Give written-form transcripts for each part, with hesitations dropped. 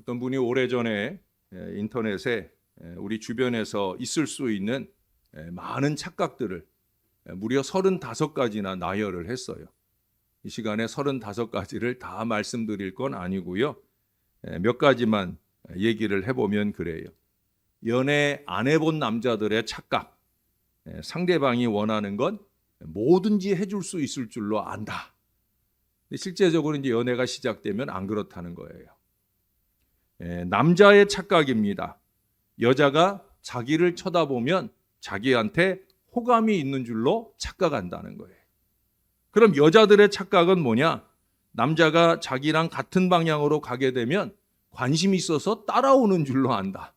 어떤 분이 오래전에 인터넷에 우리 주변에서 있을 수 있는 많은 착각들을 무려 35가지나 나열을 했어요. 이 시간에 35가지를 다 말씀드릴 건 아니고요. 몇 가지만 얘기를 해보면 그래요. 연애 안 해본 남자들의 착각. 상대방이 원하는 건 뭐든지 해줄 수 있을 줄로 안다. 실제적으로 이제 연애가 시작되면 안 그렇다는 거예요. 남자의 착각입니다. 여자가 자기를 쳐다보면 자기한테 호감이 있는 줄로 착각한다는 거예요. 그럼 여자들의 착각은 뭐냐? 남자가 자기랑 같은 방향으로 가게 되면 관심이 있어서 따라오는 줄로 안다.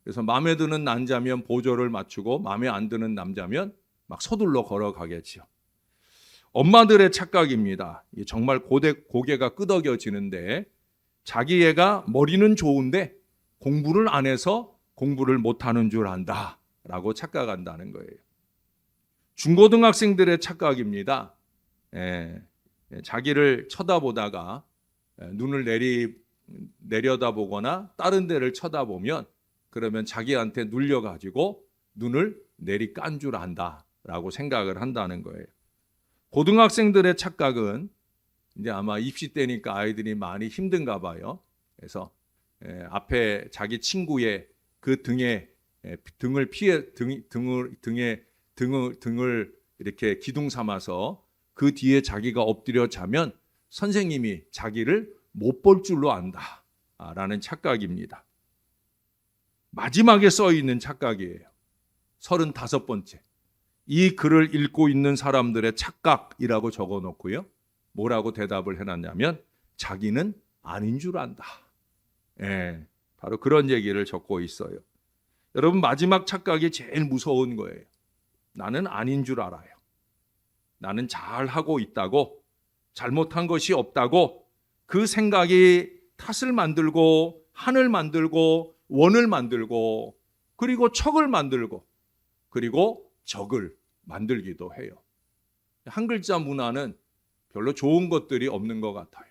그래서 마음에 드는 남자면 보조를 맞추고 마음에 안 드는 남자면 막 서둘러 걸어가겠죠. 엄마들의 착각입니다. 정말 고개가 끄덕여지는데 자기 애가 머리는 좋은데 공부를 안 해서 공부를 못하는 줄 안다 라고 착각한다는 거예요. 중고등학생들의 착각입니다. 자기를 쳐다보다가 눈을 내려다보거나 다른 데를 쳐다보면 그러면 자기한테 눌려가지고 눈을 내리깐 줄 안다 라고 생각을 한다는 거예요. 고등학생들의 착각은 이제 아마 입시 때니까 아이들이 많이 힘든가 봐요. 그래서 앞에 자기 친구의 그 등을 이렇게 기둥 삼아서 그 뒤에 자기가 엎드려 자면 선생님이 자기를 못 볼 줄로 안다라는 착각입니다. 마지막에 써 있는 착각이에요. 35번째. 이 글을 읽고 있는 사람들의 착각이라고 적어놓고요. 뭐라고 대답을 해놨냐면 자기는 아닌 줄 안다. 바로 그런 얘기를 적고 있어요. 여러분, 마지막 착각이 제일 무서운 거예요. 나는 아닌 줄 알아요. 나는 잘하고 있다고, 잘못한 것이 없다고, 그 생각이 탓을 만들고 한을 만들고 원을 만들고 그리고 척을 만들고 그리고 적을 만들기도 해요. 한 글자 문화는 별로 좋은 것들이 없는 것 같아요.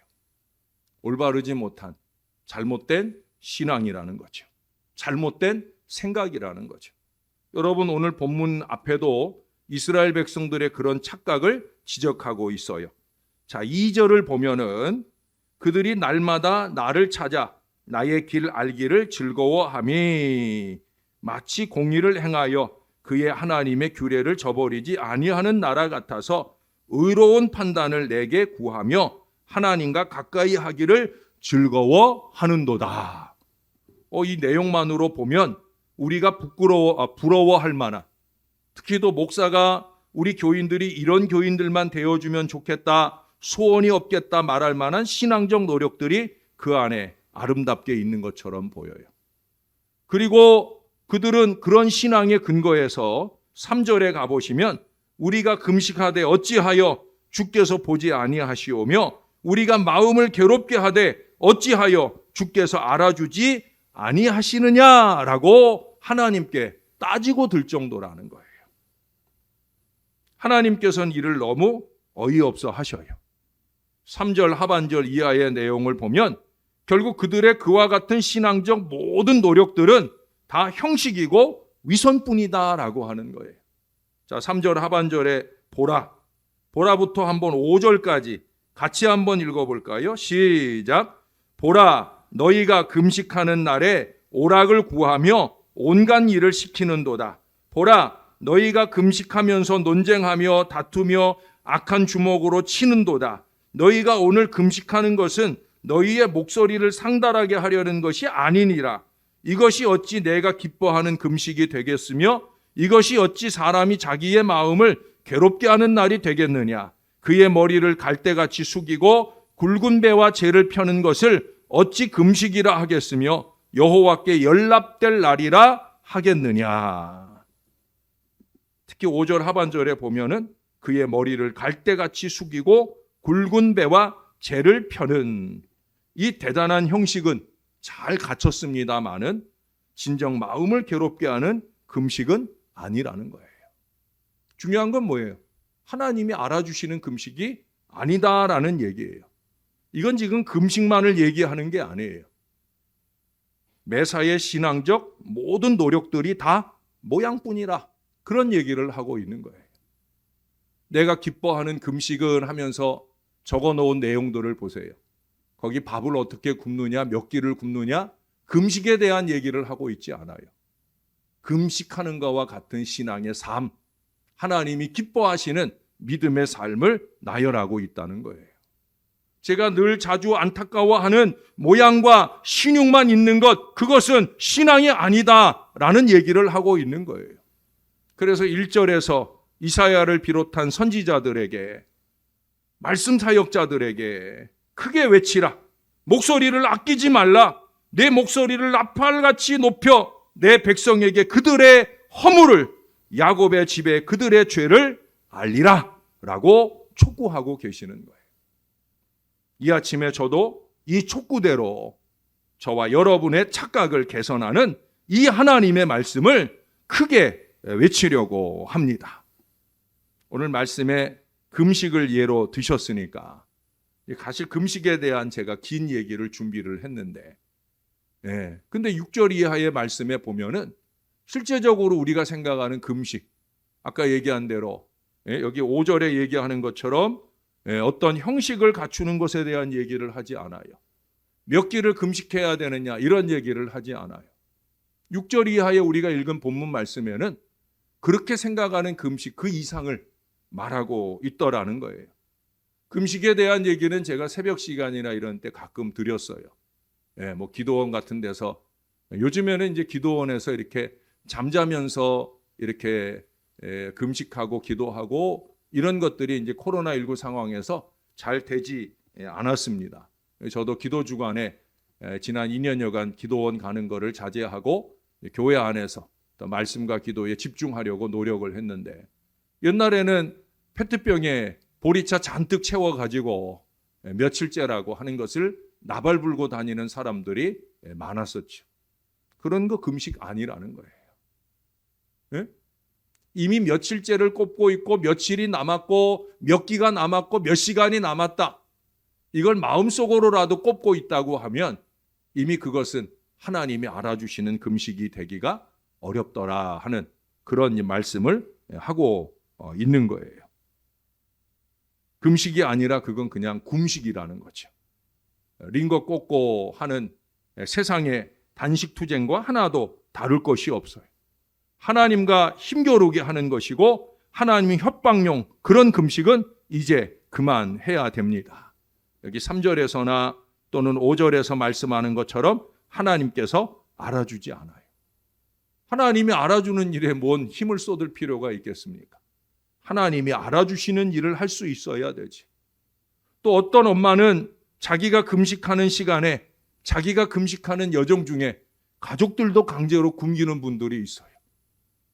올바르지 못한 잘못된 신앙이라는 거죠. 잘못된 생각이라는 거죠. 여러분, 오늘 본문 앞에도 이스라엘 백성들의 그런 착각을 지적하고 있어요. 자, 2절을 보면은 그들이 날마다 나를 찾아 나의 길 알기를 즐거워함이 마치 공의를 행하여 그의 하나님의 규례를 저버리지 아니하는 나라 같아서 의로운 판단을 내게 구하며 하나님과 가까이 하기를 즐거워하는도다. 이 내용만으로 보면 우리가 부러워할 만한, 특히 또 목사가 우리 교인들이 이런 교인들만 되어주면 좋겠다, 소원이 없겠다 말할 만한 신앙적 노력들이 그 안에 아름답게 있는 것처럼 보여요. 그리고 그들은 그런 신앙의 근거에서 3절에 가보시면 우리가 금식하되 어찌하여 주께서 보지 아니하시오며 우리가 마음을 괴롭게 하되 어찌하여 주께서 알아주지 아니하시느냐라고 하나님께 따지고 들 정도라는 거예요. 하나님께서는 이를 너무 어이없어 하셔요. 3절 하반절 이하의 내용을 보면 결국 그들의 그와 같은 신앙적 모든 노력들은 다 형식이고 위선뿐이다라고 하는 거예요. 자, 3절 하반절에 보라부터 한번 5절까지 같이 한번 읽어볼까요? 시작. 보라, 너희가 금식하는 날에 오락을 구하며 온갖 일을 시키는도다. 보라, 너희가 금식하면서 논쟁하며 다투며 악한 주먹으로 치는도다. 너희가 오늘 금식하는 것은 너희의 목소리를 상달하게 하려는 것이 아니니라. 이것이 어찌 내가 기뻐하는 금식이 되겠으며 이것이 어찌 사람이 자기의 마음을 괴롭게 하는 날이 되겠느냐. 그의 머리를 갈대같이 숙이고 굵은 배와 재를 펴는 것을 어찌 금식이라 하겠으며 여호와께 연락될 날이라 하겠느냐. 특히 5절 하반절에 보면은 그의 머리를 갈대같이 숙이고 굵은 배와 재를 펴는 이 대단한 형식은 잘 갖췄습니다마는 진정 마음을 괴롭게 하는 금식은 아니라는 거예요. 중요한 건 뭐예요? 하나님이 알아주시는 금식이 아니다라는 얘기예요. 이건 지금 금식만을 얘기하는 게 아니에요. 매사의 신앙적 모든 노력들이 다 모양뿐이라 그런 얘기를 하고 있는 거예요. 내가 기뻐하는 금식은 하면서 적어놓은 내용들을 보세요. 거기 밥을 어떻게 굶느냐, 몇 끼를 굶느냐, 금식에 대한 얘기를 하고 있지 않아요. 금식하는 것과 같은 신앙의 삶, 하나님이 기뻐하시는 믿음의 삶을 나열하고 있다는 거예요. 제가 늘 자주 안타까워하는 모양과 신용만 있는 것, 그것은 신앙이 아니다라는 얘기를 하고 있는 거예요. 그래서 1절에서 이사야를 비롯한 선지자들에게, 말씀 사역자들에게 크게 외치라. 목소리를 아끼지 말라. 내 목소리를 나팔같이 높여 내 백성에게 그들의 허물을, 야곱의 집에 그들의 죄를 알리라 라고 촉구하고 계시는 거예요. 이 아침에 저도 이 촉구대로 저와 여러분의 착각을 개선하는 이 하나님의 말씀을 크게 외치려고 합니다. 오늘 말씀에 금식을 예로 드셨으니까 사실 금식에 대한 제가 긴 얘기를 준비를 했는데, 근데 6절 이하의 말씀에 보면은 실제적으로 우리가 생각하는 금식, 아까 얘기한 대로 여기 5절에 얘기하는 것처럼 어떤 형식을 갖추는 것에 대한 얘기를 하지 않아요. 몇 끼를 금식해야 되느냐 이런 얘기를 하지 않아요. 6절 이하에 우리가 읽은 본문 말씀에는 그렇게 생각하는 금식 그 이상을 말하고 있더라는 거예요. 금식에 대한 얘기는 제가 새벽 시간이나 이런 때 가끔 드렸어요. 뭐 기도원 같은 데서, 요즘에는 이제 기도원에서 이렇게 잠자면서 이렇게 금식하고 기도하고 이런 것들이 이제 코로나19 상황에서 잘 되지 않았습니다. 저도 기도 주간에 지난 2년여간 기도원 가는 거를 자제하고 교회 안에서 또 말씀과 기도에 집중하려고 노력을 했는데, 옛날에는 페트병에 보리차 잔뜩 채워가지고 며칠째라고 하는 것을 나발 불고 다니는 사람들이 많았었죠. 그런 거 금식 아니라는 거예요. 이미 며칠째를 꼽고 있고 며칠이 남았고 몇 끼가 남았고 몇 시간이 남았다. 이걸 마음속으로라도 꼽고 있다고 하면 이미 그것은 하나님이 알아주시는 금식이 되기가 어렵더라 하는 그런 말씀을 하고 있는 거예요. 금식이 아니라 그건 그냥 굶식이라는 거죠. 링거 꽂고 하는 세상의 단식 투쟁과 하나도 다를 것이 없어요. 하나님과 힘겨루게 하는 것이고 하나님의 협박용 그런 금식은 이제 그만해야 됩니다. 여기 3절에서나 또는 5절에서 말씀하는 것처럼 하나님께서 알아주지 않아요. 하나님이 알아주는 일에 뭔 힘을 쏟을 필요가 있겠습니까? 하나님이 알아주시는 일을 할 수 있어야 되지. 또 어떤 엄마는 자기가 금식하는 시간에 자기가 금식하는 여정 중에 가족들도 강제로 굶기는 분들이 있어요.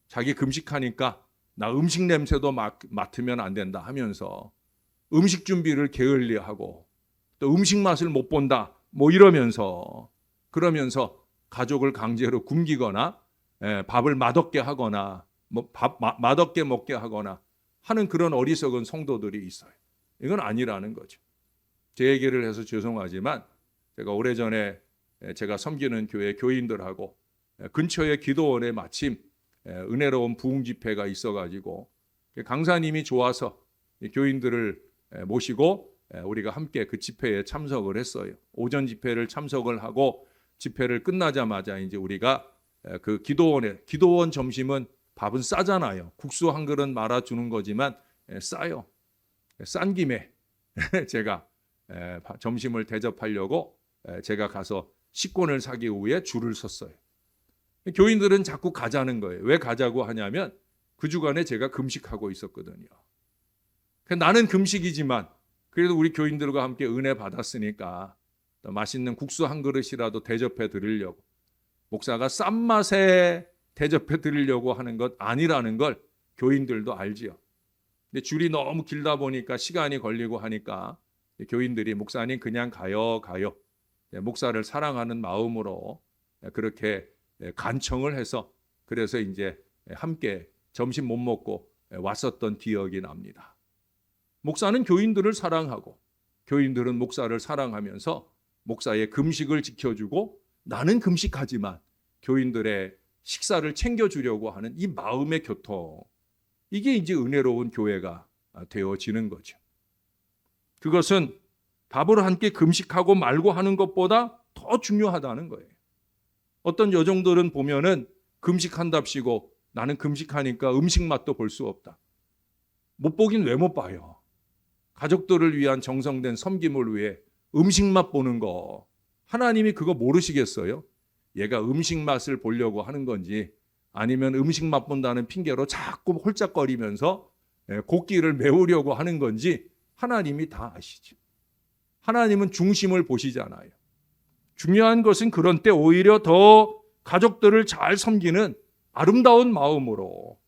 자기 금식하니까 나 음식 냄새도 맡으면 안 된다 하면서 음식 준비를 게을리하고 또 음식 맛을 못 본다 뭐 이러면서 그러면서 가족을 강제로 굶기거나 밥을 맛없게 하거나 맛없게 먹게 하거나 하는 그런 어리석은 성도들이 있어요. 이건 아니라는 거죠. 제 얘기를 해서 죄송하지만 제가 오래전에 제가 섬기는 교회 교인들하고 근처의 기도원에 마침 은혜로운 부흥 집회가 있어가지고 강사님이 좋아서 교인들을 모시고 우리가 함께 그 집회에 참석을 했어요. 오전 집회를 참석을 하고 집회를 끝나자마자 이제 우리가 그 기도원 점심은 밥은 싸잖아요. 국수 한 그릇 말아주는 거지만 싸요. 싼 김에 제가 점심을 대접하려고 제가 가서 식권을 사기 위해 줄을 섰어요. 교인들은 자꾸 가자는 거예요. 왜 가자고 하냐면 그 주간에 제가 금식하고 있었거든요. 나는 금식이지만 그래도 우리 교인들과 함께 은혜 받았으니까 맛있는 국수 한 그릇이라도 대접해 드리려고, 목사가 싼 맛에 대접해 드리려고 하는 것 아니라는 걸 교인들도 알지요. 근데 줄이 너무 길다 보니까 시간이 걸리고 하니까 교인들이 목사님 그냥 가요. 목사를 사랑하는 마음으로 그렇게 간청을 해서 그래서 이제 함께 점심 못 먹고 왔었던 기억이 납니다. 목사는 교인들을 사랑하고 교인들은 목사를 사랑하면서 목사의 금식을 지켜주고 나는 금식하지만 교인들의 식사를 챙겨주려고 하는 이 마음의 교통, 이게 이제 은혜로운 교회가 되어지는 거죠. 그것은 밥을 한 끼 금식하고 말고 하는 것보다 더 중요하다는 거예요. 어떤 여종들은 보면은 금식한답시고 나는 금식하니까 음식 맛도 볼 수 없다. 못 보긴 왜 못 봐요. 가족들을 위한 정성된 섬김을 위해 음식 맛 보는 거, 하나님이 그거 모르시겠어요? 얘가 음식 맛을 보려고 하는 건지 아니면 음식 맛 본다는 핑계로 자꾸 홀짝거리면서 곡기를 메우려고 하는 건지 하나님이 다 아시죠. 하나님은 중심을 보시잖아요. 중요한 것은 그런 때 오히려 더 가족들을 잘 섬기는 아름다운 마음으로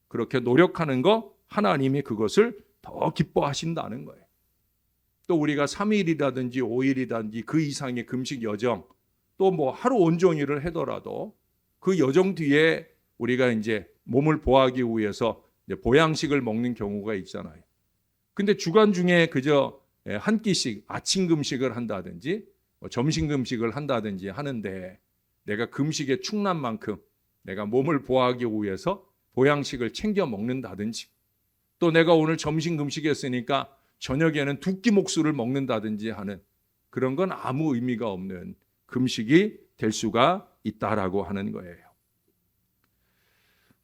그렇게 노력하는 거, 하나님이 그것을 더 기뻐하신다는 거예요. 또 우리가 3일이라든지 5일이라든지 그 이상의 금식 여정, 또 뭐 하루 온종일을 하더라도 그 여정 뒤에 우리가 이제 몸을 보호하기 위해서 이제 보양식을 먹는 경우가 있잖아요. 근데 주간 중에 그저 한 끼씩 아침 금식을 한다든지 점심 금식을 한다든지 하는데 내가 금식에 충난 만큼 내가 몸을 보호하기 위해서 보양식을 챙겨 먹는다든지 또 내가 오늘 점심 금식했으니까 저녁에는 두 끼 목술을 먹는다든지 하는 그런 건 아무 의미가 없는 금식이 될 수가 있다라고 하는 거예요.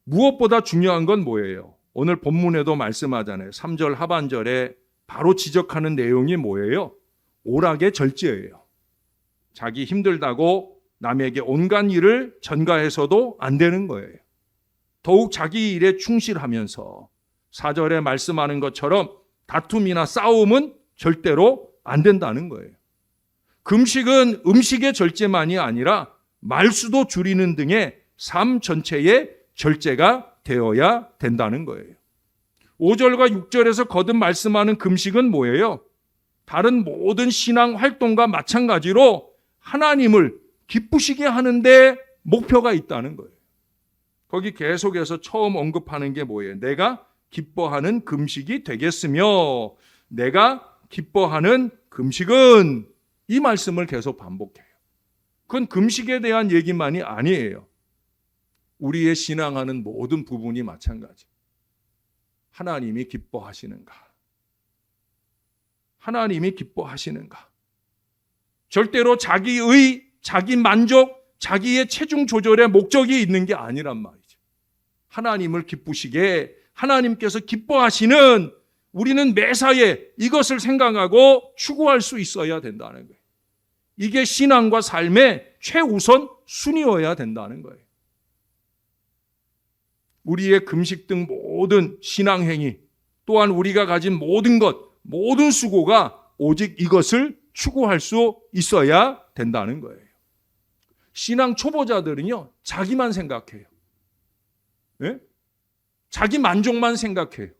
무엇보다 중요한 건 뭐예요? 오늘 본문에도 말씀하잖아요. 3절 하반절에 바로 지적하는 내용이 뭐예요? 오락의 절제예요. 자기 힘들다고 남에게 온갖 일을 전가해서도 안 되는 거예요. 더욱 자기 일에 충실하면서 4절에 말씀하는 것처럼 다툼이나 싸움은 절대로 안 된다는 거예요. 금식은 음식의 절제만이 아니라 말수도 줄이는 등의 삶 전체의 절제가 되어야 된다는 거예요. 5절과 6절에서 거듭 말씀하는 금식은 뭐예요? 다른 모든 신앙 활동과 마찬가지로 하나님을 기쁘시게 하는데 목표가 있다는 거예요. 거기 계속해서 처음 언급하는 게 뭐예요? 내가 기뻐하는 금식이 되겠으며 내가 기뻐하는 금식은, 이 말씀을 계속 반복해요. 그건 금식에 대한 얘기만이 아니에요. 우리의 신앙하는 모든 부분이 마찬가지. 하나님이 기뻐하시는가? 하나님이 기뻐하시는가? 절대로 자기의, 자기 만족, 자기의 체중 조절에 목적이 있는 게 아니란 말이죠. 하나님을 기쁘시게, 하나님께서 기뻐하시는, 우리는 매사에 이것을 생각하고 추구할 수 있어야 된다는 거예요. 이게 신앙과 삶의 최우선 순위여야 된다는 거예요. 우리의 금식 등 모든 신앙행위, 또한 우리가 가진 모든 것, 모든 수고가 오직 이것을 추구할 수 있어야 된다는 거예요. 신앙 초보자들은요, 자기만 생각해요. 네? 자기 만족만 생각해요.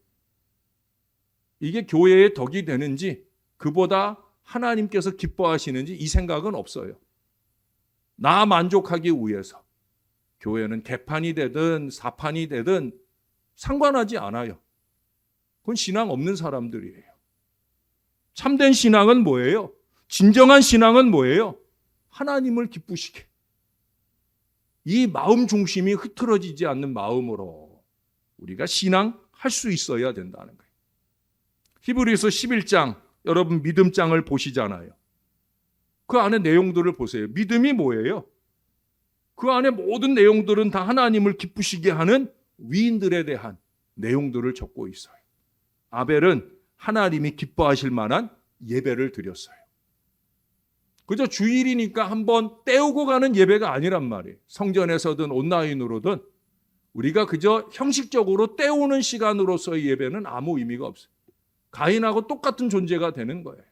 이게 교회의 덕이 되는지, 그보다 하나님께서 기뻐하시는지 이 생각은 없어요. 나 만족하기 위해서 교회는 개판이 되든 사판이 되든 상관하지 않아요. 그건 신앙 없는 사람들이에요. 참된 신앙은 뭐예요? 진정한 신앙은 뭐예요? 하나님을 기쁘시게. 이 마음 중심이 흐트러지지 않는 마음으로 우리가 신앙할 수 있어야 된다는 거예요. 히브리서 11장, 여러분 믿음장을 보시잖아요. 그 안에 내용들을 보세요. 믿음이 뭐예요? 그 안에 모든 내용들은 다 하나님을 기쁘시게 하는 위인들에 대한 내용들을 적고 있어요. 아벨은 하나님이 기뻐하실 만한 예배를 드렸어요. 그저 주일이니까 한번 때우고 가는 예배가 아니란 말이에요. 성전에서든 온라인으로든 우리가 그저 형식적으로 때우는 시간으로서의 예배는 아무 의미가 없어요. 가인하고 똑같은 존재가 되는 거예요.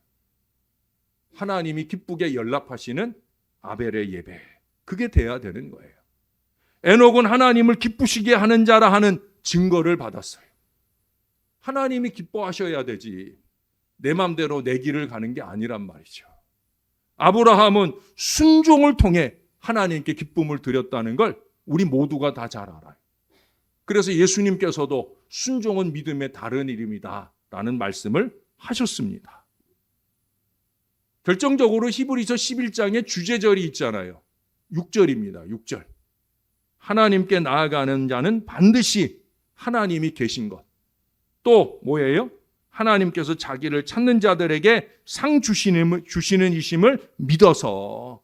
하나님이 기쁘게 연락하시는 아벨의 예배, 그게 돼야 되는 거예요. 에녹은 하나님을 기쁘시게 하는 자라 하는 증거를 받았어요. 하나님이 기뻐하셔야 되지 내 맘대로 내 길을 가는 게 아니란 말이죠. 아브라함은 순종을 통해 하나님께 기쁨을 드렸다는 걸 우리 모두가 다 잘 알아요. 그래서 예수님께서도 순종은 믿음의 다른 이름이다 라는 말씀을 하셨습니다. 결정적으로 히브리서 11장에 주제절이 있잖아요. 6절입니다. 6절. 하나님께 나아가는 자는 반드시 하나님이 계신 것. 또 뭐예요? 하나님께서 자기를 찾는 자들에게 상 주시는 이심을 믿어서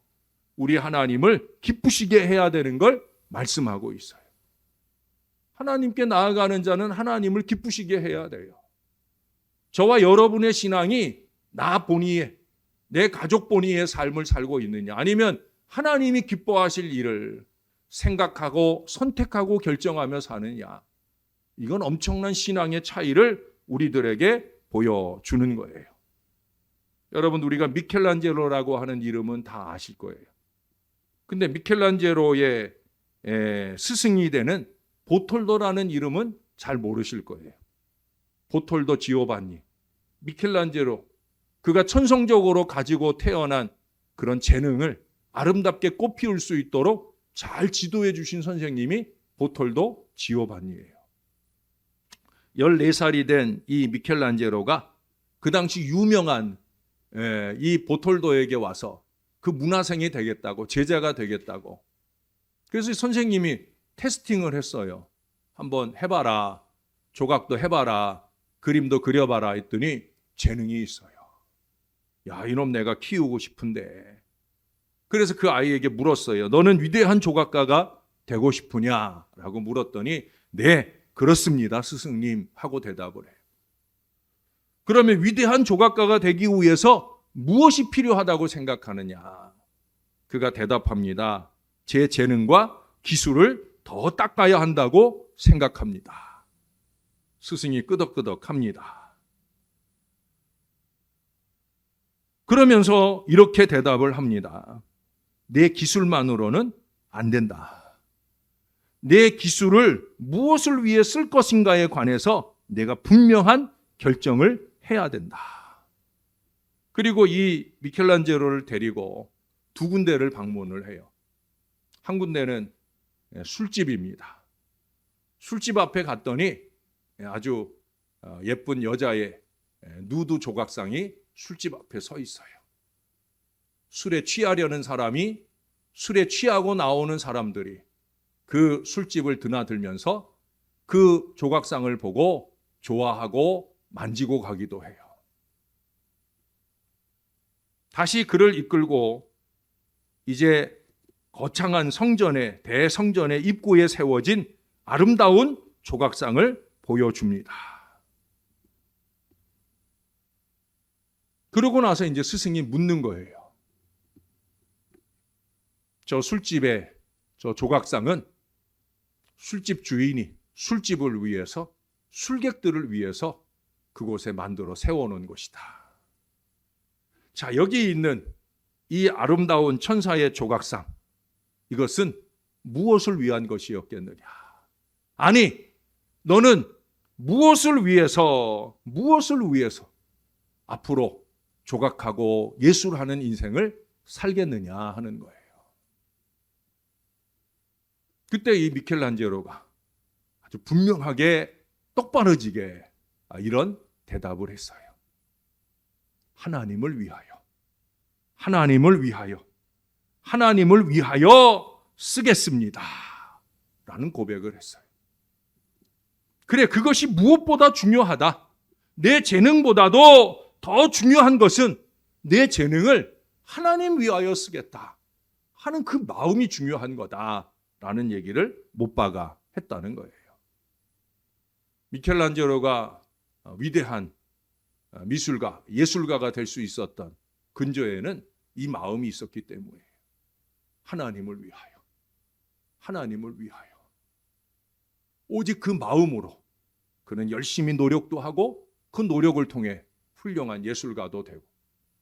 우리 하나님을 기쁘시게 해야 되는 걸 말씀하고 있어요. 하나님께 나아가는 자는 하나님을 기쁘시게 해야 돼요. 저와 여러분의 신앙이 나 본위에, 내 가족 본위의 삶을 살고 있느냐, 아니면 하나님이 기뻐하실 일을 생각하고 선택하고 결정하며 사느냐, 이건 엄청난 신앙의 차이를 우리들에게 보여주는 거예요. 여러분, 우리가 미켈란젤로라고 하는 이름은 다 아실 거예요. 근데 미켈란젤로의 스승이 되는 보톨도라는 이름은 잘 모르실 거예요. 보톨도 지오반니, 미켈란젤로, 그가 천성적으로 가지고 태어난 그런 재능을 아름답게 꽃피울 수 있도록 잘 지도해 주신 선생님이 보톨도 지오반니예요. 14살이 된 이 미켈란젤로가 그 당시 유명한 이 보톨도에게 와서 그 문화생이 되겠다고, 제자가 되겠다고. 그래서 선생님이 테스팅을 했어요. 한번 해봐라. 조각도 해봐라. 그림도 그려봐라 했더니 재능이 있어요. 야, 이놈 내가 키우고 싶은데. 그래서 그 아이에게 물었어요. 너는 위대한 조각가가 되고 싶으냐? 라고 물었더니 네, 그렇습니다, 스승님 하고 대답을 해요. 그러면 위대한 조각가가 되기 위해서 무엇이 필요하다고 생각하느냐? 그가 대답합니다. 제 재능과 기술을 더 닦아야 한다고 생각합니다. 스승이 끄덕끄덕합니다. 그러면서 이렇게 대답을 합니다. 내 기술만으로는 안 된다. 내 기술을 무엇을 위해 쓸 것인가에 관해서 내가 분명한 결정을 해야 된다. 그리고 이 미켈란젤로를 데리고 두 군데를 방문을 해요. 한 군데는 술집입니다. 술집 앞에 갔더니 아주 예쁜 여자의 누드 조각상이 술집 앞에 서 있어요. 술에 취하려는 사람이, 술에 취하고 나오는 사람들이 그 술집을 드나들면서 그 조각상을 보고 좋아하고 만지고 가기도 해요. 다시 그를 이끌고 이제 거창한 성전의, 대성전의 입구에 세워진 아름다운 조각상을 보여줍니다. 그러고 나서 이제 스승이 묻는 거예요. 저 술집의 저 조각상은 술집 주인이 술집을 위해서, 술객들을 위해서 그곳에 만들어 세워놓은 것이다. 자, 여기 있는 이 아름다운 천사의 조각상, 이것은 무엇을 위한 것이었겠느냐? 아니, 너는 무엇을 위해서 앞으로 조각하고 예술하는 인생을 살겠느냐 하는 거예요. 그때 이 미켈란젤로가 아주 분명하게 똑바로지게 이런 대답을 했어요. 하나님을 위하여, 하나님을 위하여, 하나님을 위하여 쓰겠습니다. 라는 고백을 했어요. 그래, 그것이 무엇보다 중요하다. 내 재능보다도 더 중요한 것은 내 재능을 하나님 위하여 쓰겠다 하는 그 마음이 중요한 거다라는 얘기를 못 박아 했다는 거예요. 미켈란젤로가 위대한 미술가, 예술가가 될 수 있었던 근저에는 이 마음이 있었기 때문이에요. 하나님을 위하여, 하나님을 위하여. 오직 그 마음으로 그는 열심히 노력도 하고 그 노력을 통해 훌륭한 예술가도 되고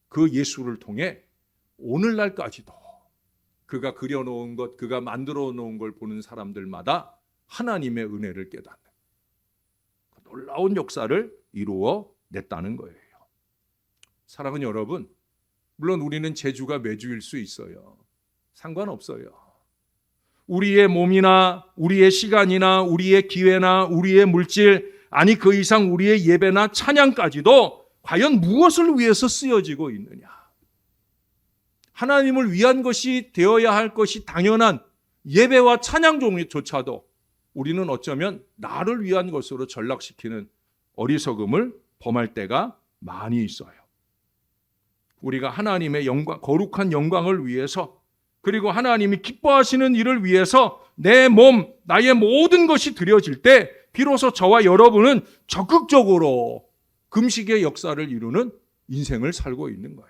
그 예술을 통해 오늘날까지도 그가 그려놓은 것, 그가 만들어 놓은 걸 보는 사람들마다 하나님의 은혜를 깨닫는 그 놀라운 역사를 이루어 냈다는 거예요. 사랑하는 여러분, 물론 우리는 재주가 매주일 수 있어요. 상관없어요. 우리의 몸이나 우리의 시간이나 우리의 기회나 우리의 물질, 아니 그 이상 우리의 예배나 찬양까지도 과연 무엇을 위해서 쓰여지고 있느냐? 하나님을 위한 것이 되어야 할 것이 당연한 예배와 찬양조차도 우리는 어쩌면 나를 위한 것으로 전락시키는 어리석음을 범할 때가 많이 있어요. 우리가 하나님의 영광, 거룩한 영광을 위해서, 그리고 하나님이 기뻐하시는 일을 위해서 내 몸, 나의 모든 것이 드려질 때 비로소 저와 여러분은 적극적으로 금식의 역사를 이루는 인생을 살고 있는 거예요.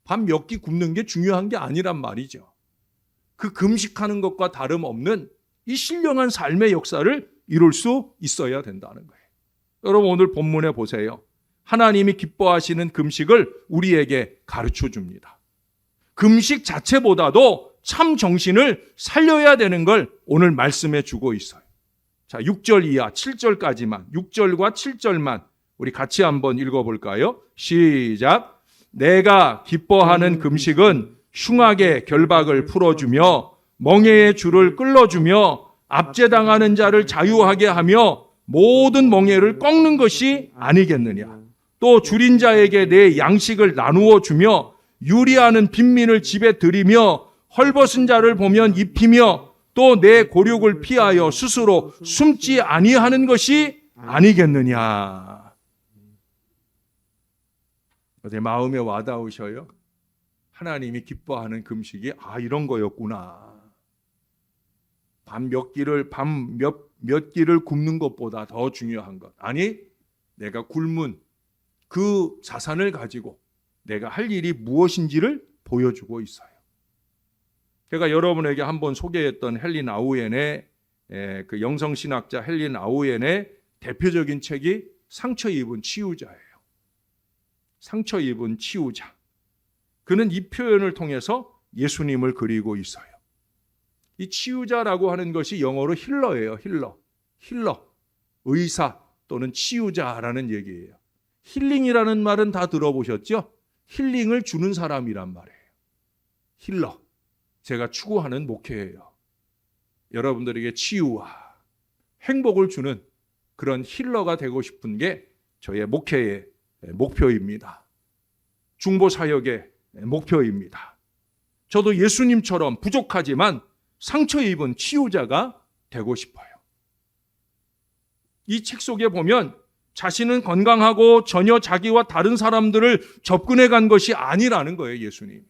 밥 몇 끼 굶는 게 중요한 게 아니란 말이죠. 그 금식하는 것과 다름없는 이 신령한 삶의 역사를 이룰 수 있어야 된다는 거예요. 여러분 오늘 본문에 보세요. 하나님이 기뻐하시는 금식을 우리에게 가르쳐 줍니다. 금식 자체보다도 참 정신을 살려야 되는 걸 오늘 말씀해 주고 있어요. 자, 6절 이하 7절까지만, 6절과 7절만 우리 같이 한번 읽어볼까요? 시작. 내가 기뻐하는 금식은 흉악의 결박을 풀어주며 멍에의 줄을 끌어주며 압제당하는 자를 자유하게 하며 모든 멍에를 꺾는 것이 아니겠느냐. 또 줄인 자에게 내 양식을 나누어 주며 유리하는 빈민을 집에 들이며 헐벗은 자를 보면 입히며 또 내 고륙을 피하여 스스로 숨지 아니하는 것이 아니겠느냐. 어제 마음에 와닿으셔요? 하나님이 기뻐하는 금식이 이런 거였구나. 밤 몇 끼를 굶는 것보다 더 중요한 것. 아니, 내가 굶은 그 자산을 가지고 내가 할 일이 무엇인지를 보여주고 있어요. 제가 여러분에게 한번 소개했던 헬린 아우엔의 그 영성신학자 헬린 아우엔의 대표적인 책이 상처 입은 치유자예요. 상처 입은 치유자. 그는 이 표현을 통해서 예수님을 그리고 있어요. 이 치유자라고 하는 것이 영어로 힐러예요. 힐러. 의사 또는 치유자라는 얘기예요. 힐링이라는 말은 다 들어보셨죠? 힐링을 주는 사람이란 말이에요. 힐러. 제가 추구하는 목회예요. 여러분들에게 치유와 행복을 주는 그런 힐러가 되고 싶은 게 저의 목회의 목표입니다. 중보 사역의 목표입니다. 저도 예수님처럼 부족하지만 상처 입은 치유자가 되고 싶어요. 이 책 속에 보면 자신은 건강하고 전혀 자기와 다른 사람들을 접근해 간 것이 아니라는 거예요, 예수님.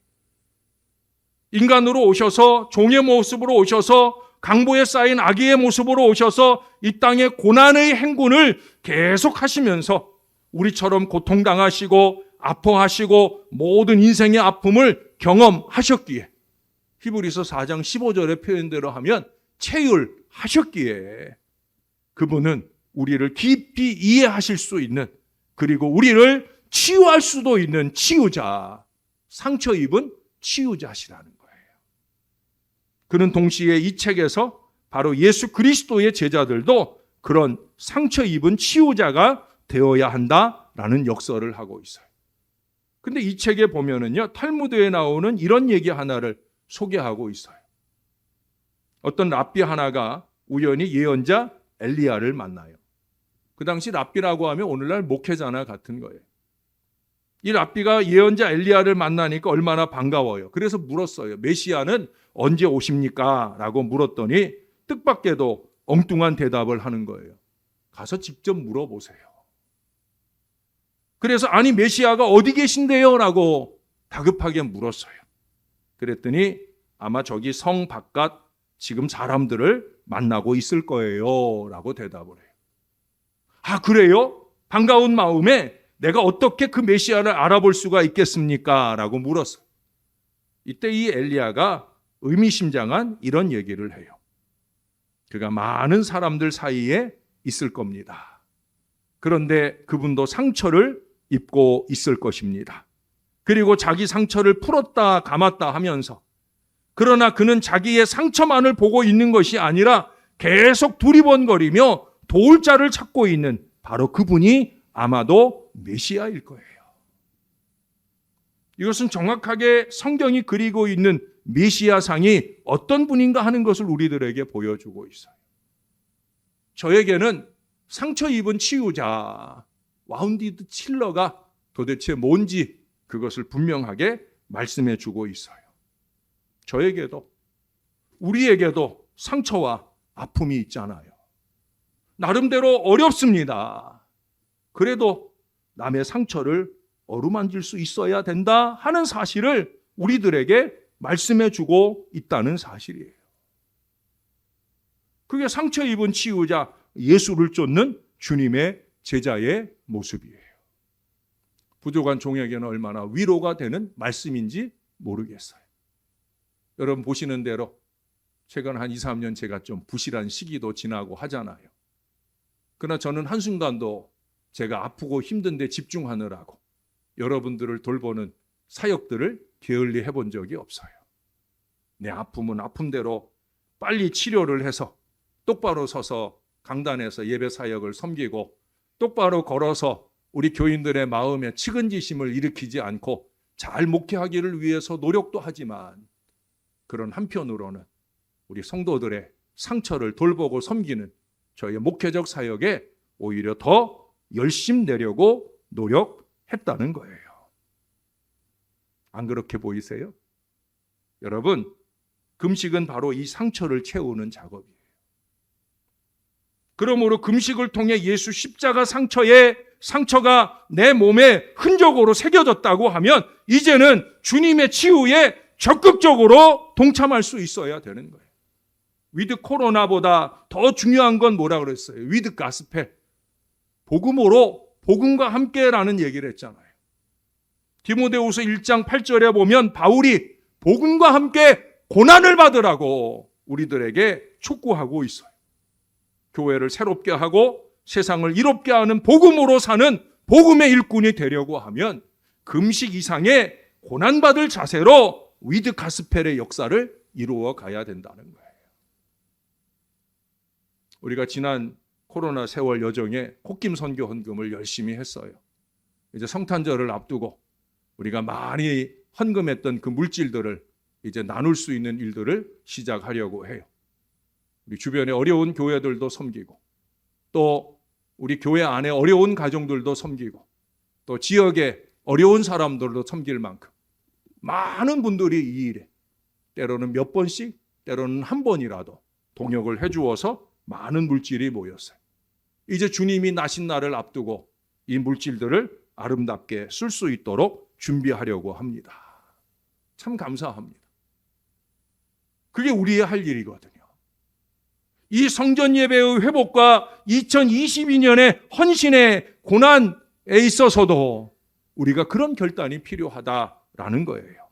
인간으로 오셔서 종의 모습으로 오셔서 강보에 쌓인 아기의 모습으로 오셔서 이 땅의 고난의 행군을 계속 하시면서 우리처럼 고통당하시고 아파하시고 모든 인생의 아픔을 경험하셨기에 히브리서 4장 15절의 표현대로 하면 체휼하셨기에 그분은 우리를 깊이 이해하실 수 있는 그리고 우리를 치유할 수도 있는 치유자, 상처 입은 치유자시라는 거예요. 그는 동시에 이 책에서 바로 예수 그리스도의 제자들도 그런 상처 입은 치유자가 되어야 한다라는 역설을 하고 있어요. 근데 이 책에 보면은요, 탈무드에 나오는 이런 얘기 하나를 소개하고 있어요. 어떤 랍비 하나가 우연히 예언자 엘리야를 만나요. 그 당시 랍비라고 하면 오늘날 목회자나 같은 거예요. 이 랍비가 예언자 엘리야를 만나니까 얼마나 반가워요. 그래서 물었어요. 메시아는 언제 오십니까? 라고 물었더니 뜻밖에도 엉뚱한 대답을 하는 거예요. 가서 직접 물어보세요. 그래서 아니 메시아가 어디 계신데요? 라고 다급하게 물었어요. 그랬더니 아마 저기 성 바깥 지금 사람들을 만나고 있을 거예요. 라고 대답을 해요. 아, 그래요? 반가운 마음에 내가 어떻게 그 메시아를 알아볼 수가 있겠습니까? 라고 물었어요. 이때 이 엘리야가 의미심장한 이런 얘기를 해요. 그가 많은 사람들 사이에 있을 겁니다. 그런데 그분도 상처를 입고 있을 것입니다. 그리고 자기 상처를 풀었다 감았다 하면서 그러나 그는 자기의 상처만을 보고 있는 것이 아니라 계속 두리번거리며 도울 자를 찾고 있는 바로 그분이 아마도 메시아일 거예요. 이것은 정확하게 성경이 그리고 있는 메시아상이 어떤 분인가 하는 것을 우리들에게 보여주고 있어요. 저에게는 상처 입은 치유자, 와운디드 칠러가 도대체 뭔지 그것을 분명하게 말씀해 주고 있어요. 저에게도, 우리에게도 상처와 아픔이 있잖아요. 나름대로 어렵습니다. 그래도 남의 상처를 어루만질 수 있어야 된다 하는 사실을 우리들에게 말씀해 주고 있다는 사실이에요. 그게 상처 입은 치유자 예수를 쫓는 주님의 제자의 모습이에요. 부족한 종에게는 얼마나 위로가 되는 말씀인지 모르겠어요. 여러분 보시는 대로 최근 한 2, 3년 제가 좀 부실한 시기도 지나고 하잖아요. 그러나 저는 한순간도 제가 아프고 힘든데 집중하느라고 여러분들을 돌보는 사역들을 게을리 해본 적이 없어요. 내 아픔은 아픔대로 빨리 치료를 해서 똑바로 서서 강단에서 예배 사역을 섬기고 똑바로 걸어서 우리 교인들의 마음에 측은지심을 일으키지 않고 잘 목회하기를 위해서 노력도 하지만 그런 한편으로는 우리 성도들의 상처를 돌보고 섬기는 저희의 목회적 사역에 오히려 더 열심내려고 노력했다는 거예요. 안 그렇게 보이세요? 여러분, 금식은 바로 이 상처를 채우는 작업이에요. 그러므로 금식을 통해 예수 십자가 상처가 내 몸에 흔적으로 새겨졌다고 하면 이제는 주님의 치유에 적극적으로 동참할 수 있어야 되는 거예요. 위드 코로나보다 더 중요한 건 뭐라 그랬어요? 위드 가스펠. 복음으로, 복음과 함께라는 얘기를 했잖아요. 디모데후서 1장 8절에 보면 바울이 복음과 함께 고난을 받으라고 우리들에게 촉구하고 있어요. 교회를 새롭게 하고 세상을 이롭게 하는 복음으로 사는 복음의 일꾼이 되려고 하면 금식 이상의 고난받을 자세로 위드 가스펠의 역사를 이루어 가야 된다는 거예요. 우리가 지난 코로나 세월 여정에 콧김 선교 헌금을 열심히 했어요. 이제 성탄절을 앞두고 우리가 많이 헌금했던 그 물질들을 이제 나눌 수 있는 일들을 시작하려고 해요. 우리 주변에 어려운 교회들도 섬기고 또 우리 교회 안에 어려운 가정들도 섬기고 또 지역의 어려운 사람들도 섬길 만큼 많은 분들이 이 일에 때로는 몇 번씩 때로는 한 번이라도 동역을 해주어서 많은 물질이 모였어요. 이제 주님이 나신 날을 앞두고 이 물질들을 아름답게 쓸 수 있도록 준비하려고 합니다. 참 감사합니다. 그게 우리의 할 일이거든요. 이 성전 예배의 회복과 2022년의 헌신의 고난에 있어서도 우리가 그런 결단이 필요하다라는 거예요.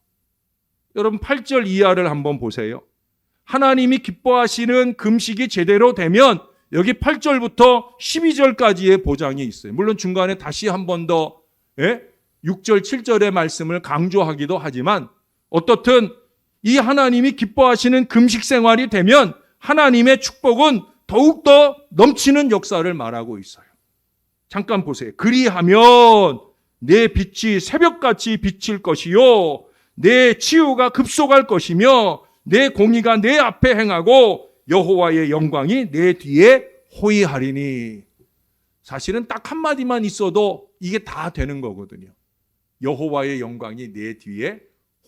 여러분 8절 이하를 한번 보세요. 하나님이 기뻐하시는 금식이 제대로 되면 여기 8절부터 12절까지의 보장이 있어요. 물론 중간에 다시 한 번 더 6절, 7절의 말씀을 강조하기도 하지만 어떻든 이 하나님이 기뻐하시는 금식 생활이 되면 하나님의 축복은 더욱더 넘치는 역사를 말하고 있어요. 잠깐 보세요. 그리하면 내 빛이 새벽같이 비칠 것이요 내 치유가 급속할 것이며 내 공의가 내 앞에 행하고 여호와의 영광이 내 뒤에 호위하리니. 사실은 딱 한마디만 있어도 이게 다 되는 거거든요. 여호와의 영광이 내 뒤에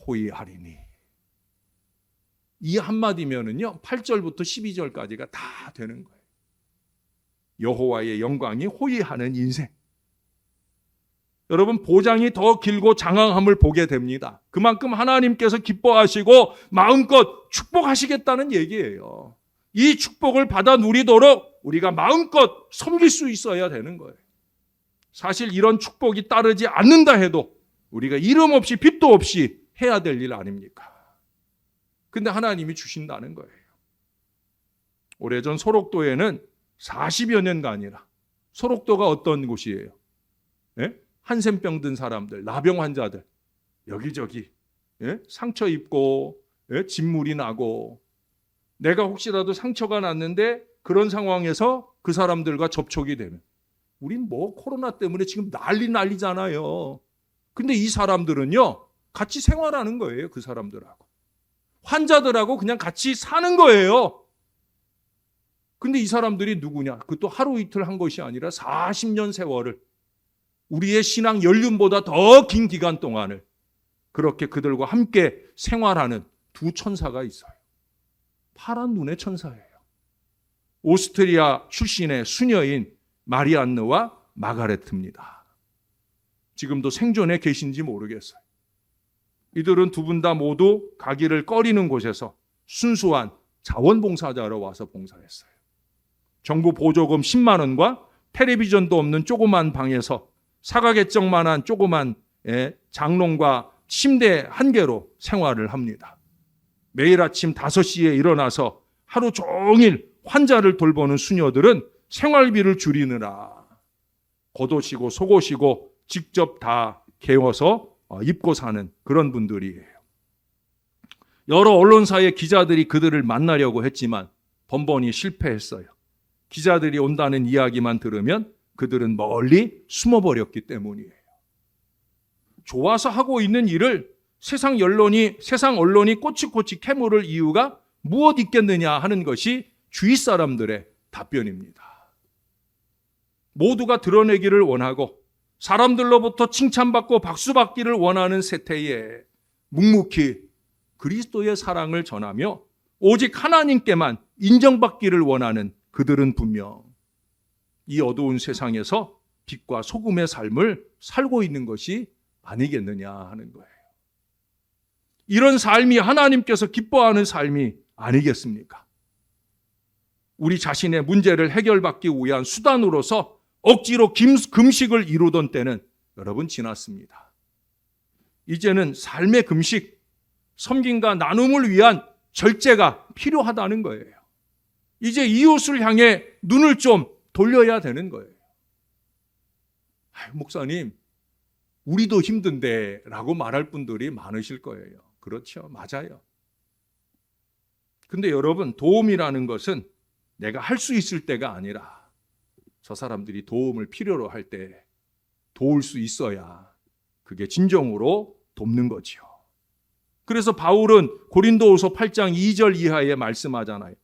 호위하리니. 이 한마디면은요 8절부터 12절까지가 다 되는 거예요. 여호와의 영광이 호위하는 인생. 여러분 보장이 더 길고 장황함을 보게 됩니다. 그만큼 하나님께서 기뻐하시고 마음껏 축복하시겠다는 얘기예요. 이 축복을 받아 누리도록 우리가 마음껏 섬길 수 있어야 되는 거예요. 사실 이런 축복이 따르지 않는다 해도 우리가 이름 없이 빚도 없이 해야 될 일 아닙니까? 근데 하나님이 주신다는 거예요. 오래전 소록도에는 40여 년가 아니라 소록도가 어떤 곳이에요? 한센병 든 사람들, 나병 환자들 여기저기 상처 입고 진물이 나고 내가 혹시라도 상처가 났는데 그런 상황에서 그 사람들과 접촉이 되면 우린 뭐 코로나 때문에 지금 난리잖아요. 근데 이 사람들은요 같이 생활하는 거예요. 그 사람들하고 환자들하고 그냥 같이 사는 거예요. 근데 이 사람들이 누구냐? 그것도 하루 이틀 한 것이 아니라 40년 세월을 우리의 신앙 연륜보다 더 긴 기간 동안을 그렇게 그들과 함께 생활하는 두 천사가 있어요. 파란 눈의 천사예요. 오스트리아 출신의 수녀인 마리안느와 마가레트입니다. 지금도 생존에 계신지 모르겠어요. 이들은 두 분 다 모두 가기를 꺼리는 곳에서 순수한 자원봉사자로 와서 봉사했어요. 정부 보조금 10만 원과 텔레비전도 없는 조그만 방에서 사각개정만한 조그만 장롱과 침대 한 개로 생활을 합니다. 매일 아침 5시에 일어나서 하루 종일 환자를 돌보는 수녀들은 생활비를 줄이느라 겉옷이고 속옷이고 직접 다 개워서 입고 사는 그런 분들이에요. 여러 언론사의 기자들이 그들을 만나려고 했지만 번번이 실패했어요. 기자들이 온다는 이야기만 들으면 그들은 멀리 숨어버렸기 때문이에요. 좋아서 하고 있는 일을 세상 언론이 꼬치꼬치 캐물을 이유가 무엇 있겠느냐 하는 것이 주위 사람들의 답변입니다. 모두가 드러내기를 원하고 사람들로부터 칭찬받고 박수받기를 원하는 세태에 묵묵히 그리스도의 사랑을 전하며 오직 하나님께만 인정받기를 원하는 그들은 분명 이 어두운 세상에서 빛과 소금의 삶을 살고 있는 것이 아니겠느냐 하는 거예요. 이런 삶이 하나님께서 기뻐하는 삶이 아니겠습니까? 우리 자신의 문제를 해결받기 위한 수단으로서 억지로 금식을 이루던 때는 여러분 지났습니다. 이제는 삶의 금식, 섬김과 나눔을 위한 절제가 필요하다는 거예요. 이제 이웃을 향해 눈을 좀 돌려야 되는 거예요. 목사님, 우리도 힘든데 라고 말할 분들이 많으실 거예요. 그렇죠. 맞아요. 근데 여러분, 도움이라는 것은 내가 할 수 있을 때가 아니라 저 사람들이 도움을 필요로 할 때 도울 수 있어야 그게 진정으로 돕는 거지요. 그래서 바울은 고린도후서 8장 2절 이하에 말씀하잖아요.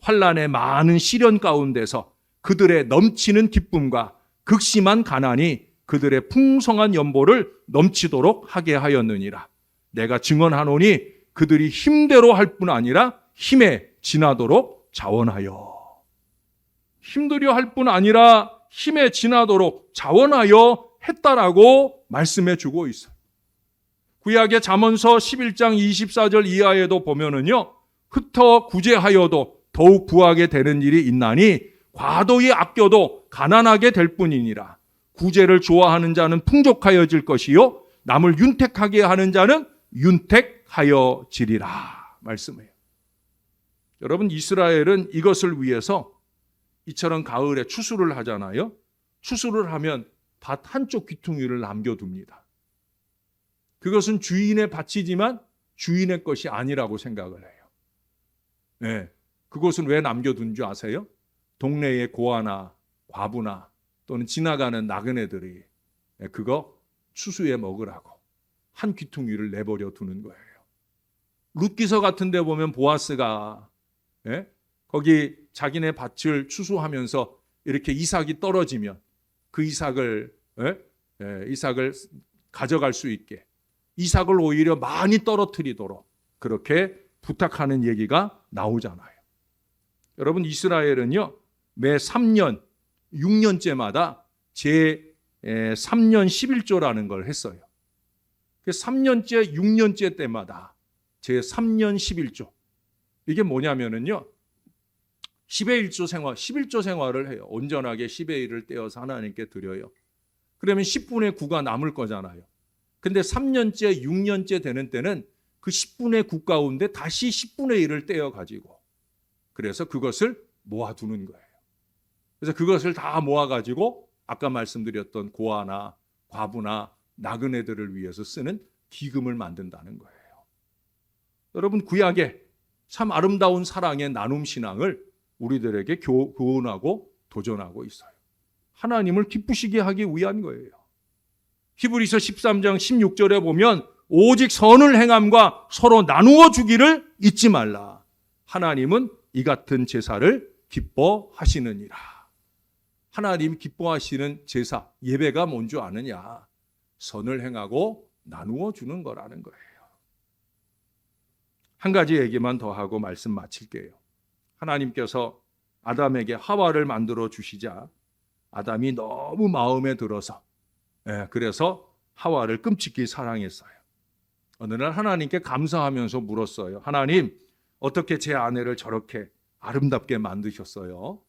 환난의 많은 시련 가운데서 그들의 넘치는 기쁨과 극심한 가난이 그들의 풍성한 연보를 넘치도록 하게 하였느니라. 내가 증언하노니 그들이 힘대로 할 뿐 아니라 힘에 지나도록 자원하여. 힘들여 할 뿐 아니라 힘에 지나도록 자원하여 했다라고 말씀해 주고 있어요. 구약의 잠언서 11장 24절 이하에도 보면은요, 흩어 구제하여도 더욱 부하게 되는 일이 있나니 과도히 아껴도 가난하게 될 뿐이니라. 구제를 좋아하는 자는 풍족하여질 것이요 남을 윤택하게 하는 자는 윤택하여지리라 말씀해요. 여러분, 이스라엘은 이것을 위해서 이처럼 가을에 추수를 하잖아요. 추수를 하면 밭 한쪽 귀퉁이를 남겨둡니다. 그것은 주인의 밭이지만 주인의 것이 아니라고 생각을 해요. 네, 그것은 왜 남겨둔 줄 아세요? 동네의 고아나 과부나 또는 지나가는 나그네들이 그거 추수해 먹으라고 한 귀퉁이를 내버려 두는 거예요. 룻기서 같은 데 보면 보아스가 거기 자기네 밭을 추수하면서 이렇게 이삭이 떨어지면 그 이삭을 가져갈 수 있게 이삭을 오히려 많이 떨어뜨리도록 그렇게 부탁하는 얘기가 나오잖아요. 여러분, 이스라엘은요 매 3년 6년째마다 제 3년 11조라는 걸 했어요. 3년째 6년째 때마다 제 3년 11조. 이게 뭐냐면은요 10의 1조 생활, 11조 생활을 해요. 온전하게 10의 1을 떼어서 하나님께 드려요. 그러면 10분의 9가 남을 거잖아요. 근데 3년째, 6년째 되는 때는 그 10분의 9 가운데 다시 10분의 1을 떼어가지고 그래서 그것을 모아두는 거예요. 그래서 그것을 다 모아가지고 아까 말씀드렸던 고아나 과부나 나그네들을 위해서 쓰는 기금을 만든다는 거예요. 여러분, 구약에 참 아름다운 사랑의 나눔 신앙을 우리들에게 교훈하고 도전하고 있어요. 하나님을 기쁘시게 하기 위한 거예요. 히브리서 13장 16절에 보면 오직 선을 행함과 서로 나누어 주기를 잊지 말라. 하나님은 이 같은 제사를 기뻐하시느니라. 하나님 기뻐하시는 제사, 예배가 뭔 줄 아느냐? 선을 행하고 나누어 주는 거라는 거예요. 한 가지 얘기만 더 하고 말씀 마칠게요. 하나님께서 아담에게 하와를 만들어 주시자 아담이 너무 마음에 들어서 그래서 하와를 끔찍히 사랑했어요. 어느 날 하나님께 감사하면서 물었어요. 하나님, 어떻게 제 아내를 저렇게 아름답게 만드셨어요?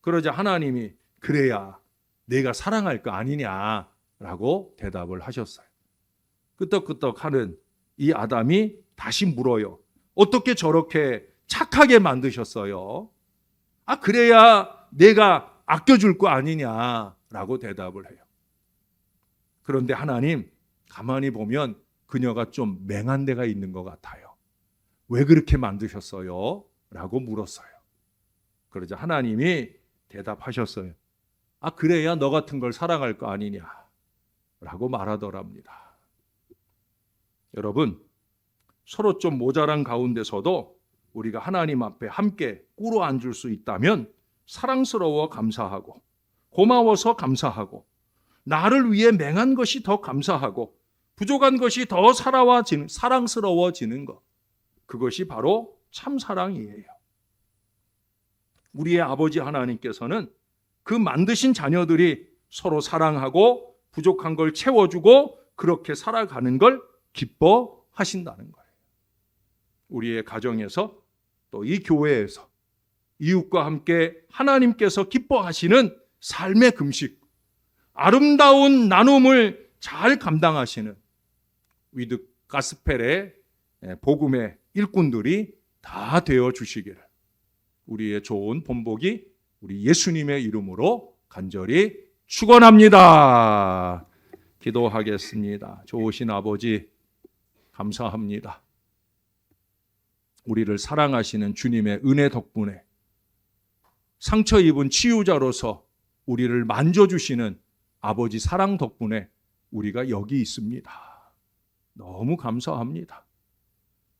그러자 하나님이 그래야 내가 사랑할 거 아니냐라고 대답을 하셨어요. 끄떡끄떡하는 이 아담이 다시 물어요. 어떻게 저렇게 착하게 만드셨어요? 그래야 내가 아껴줄 거 아니냐라고 대답을 해요. 그런데 하나님, 가만히 보면 그녀가 좀 맹한 데가 있는 것 같아요. 왜 그렇게 만드셨어요? 라고 물었어요. 그러자 하나님이 대답하셨어요. 그래야 너 같은 걸 사랑할 거 아니냐 라고 말하더랍니다. 여러분, 서로 좀 모자란 가운데서도 우리가 하나님 앞에 함께 꿇어 앉을 수 있다면 사랑스러워 감사하고 고마워서 감사하고 나를 위해 맹한 것이 더 감사하고 부족한 것이 더 사랑스러워지는 것, 그것이 바로 참 사랑이에요. 우리의 아버지 하나님께서는 그 만드신 자녀들이 서로 사랑하고 부족한 걸 채워주고 그렇게 살아가는 걸 기뻐하신다는 거예요. 우리의 가정에서 또 이 교회에서 이웃과 함께 하나님께서 기뻐하시는 삶의 금식, 아름다운 나눔을 잘 감당하시는 위드 가스펠의 복음의 일꾼들이 다 되어 주시기를 우리의 좋은 본보기 우리 예수님의 이름으로 간절히 축원합니다. 기도하겠습니다. 좋으신 아버지, 감사합니다. 우리를 사랑하시는 주님의 은혜 덕분에 상처 입은 치유자로서 우리를 만져주시는 아버지 사랑 덕분에 우리가 여기 있습니다. 너무 감사합니다.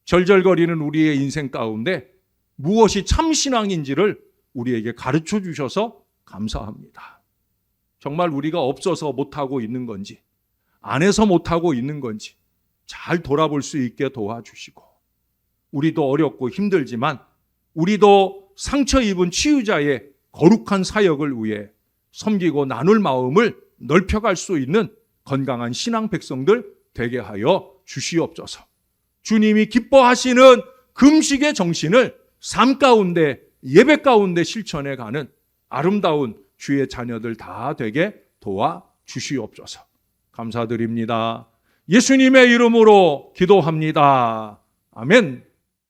절절거리는 우리의 인생 가운데 무엇이 참신앙인지를 우리에게 가르쳐 주셔서 감사합니다. 정말 우리가 없어서 못하고 있는 건지, 안 해서 못하고 있는 건지 잘 돌아볼 수 있게 도와주시고, 우리도 어렵고 힘들지만 우리도 상처 입은 치유자의 거룩한 사역을 위해 섬기고 나눌 마음을 넓혀갈 수 있는 건강한 신앙 백성들 되게 하여 주시옵소서. 주님이 기뻐하시는 금식의 정신을 삶 가운데, 예배 가운데 실천해 가는 아름다운 주의 자녀들 다 되게 도와 주시옵소서. 감사드립니다. 예수님의 이름으로 기도합니다. 아멘.